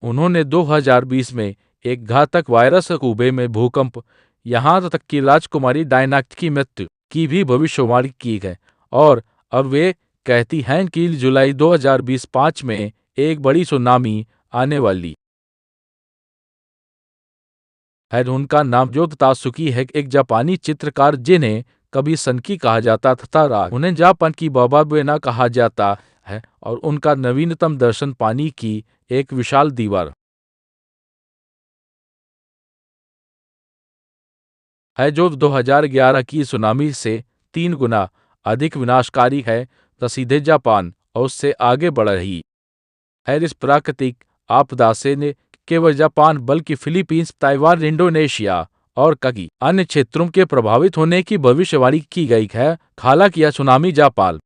उन्होंने 2020 में एक घातक वायरस कुबे में भूकंप, यहाँ तक कि राजकुमारी डायना की मृत्यु की भी भविष्यवाणी की है। और अब वे कहती हैं कि जुलाई 2025 में एक बड़ी सुनामी आने वाली है। उनका नाम जो तात्सुकी है, एक जापानी चित्रकार जिन्हें कभी सनकी कहा जाता था, उन्हें जापान की बाबा बुएना कहा जाता है। और उनका नवीनतम दर्शन पानी की एक विशाल दीवार है जो 2011 की सुनामी से 3 गुना अधिक विनाशकारी है। तो सीधे जापान और उससे आगे बढ़ रही है। इस प्राकृतिक आपदा से न केवल जापान बल्कि फिलीपींस, ताइवान, इंडोनेशिया और कई अन्य क्षेत्रों के प्रभावित होने की भविष्यवाणी की गई है। हालांकि यह सुनामी जापान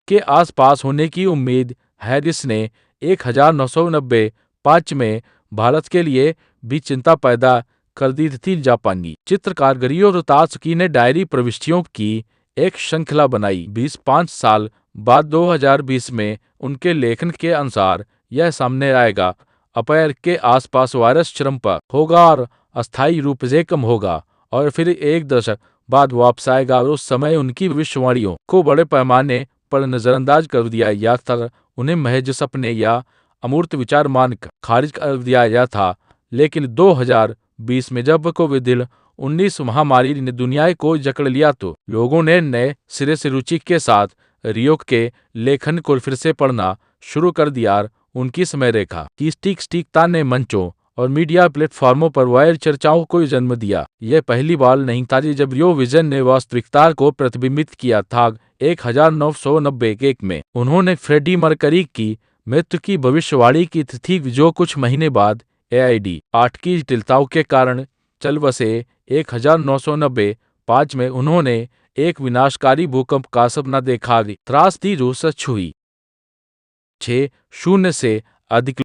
के आसपास होने की उम्मीद है, जिसने 1995 में भारत के लिए भी चिंता पैदा कर दी थी। जापानी चित्रकार गरियो तात्सुकी ने डायरी प्रविष्टियों की एक श्रृंखला बनाई। 5 साल बाद 2020 में उनके लेखन के अनुसार यह सामने आएगा, अप्रैल के आसपास वायरस चरम पर होगा और अस्थायी रूप से कम होगा और फिर एक दशक बाद वापस आएगा। और उस समय उनकी भविष्यवाणियों को बड़े पैमाने पर नजरअंदाज कर दिया गया था, उन्हें महज सपने या अमूर्त विचार मानकर खारिज कर दिया गया था। लेकिन 2020 में जब कोविड-19 महामारी ने दुनिया को जकड़ लिया, तो लोगों ने नए सिरे से रुचि के साथ रियो के लेखन को फिर से पढ़ना शुरू कर दिया। उनकी समय रेखा की सटीकता ने मंचों और मीडिया प्लेटफॉर्मों पर वायर चर्चाओं को जन्म दिया। यह पहली बार नहीं था जब रियो विजन ने वास्तविकता को प्रतिबिंबित किया था। 1991 में उन्होंने फ्रेडी मर्करी की मृत्यु की भविष्यवाणी की थी, जो कुछ महीने बाद AID-8 की जटिलताओं के कारण चल बसे। 1995 में उन्होंने एक विनाशकारी भूकंप का सपना देखा। त्रासदी जो सच हुई 6-0 से अधिक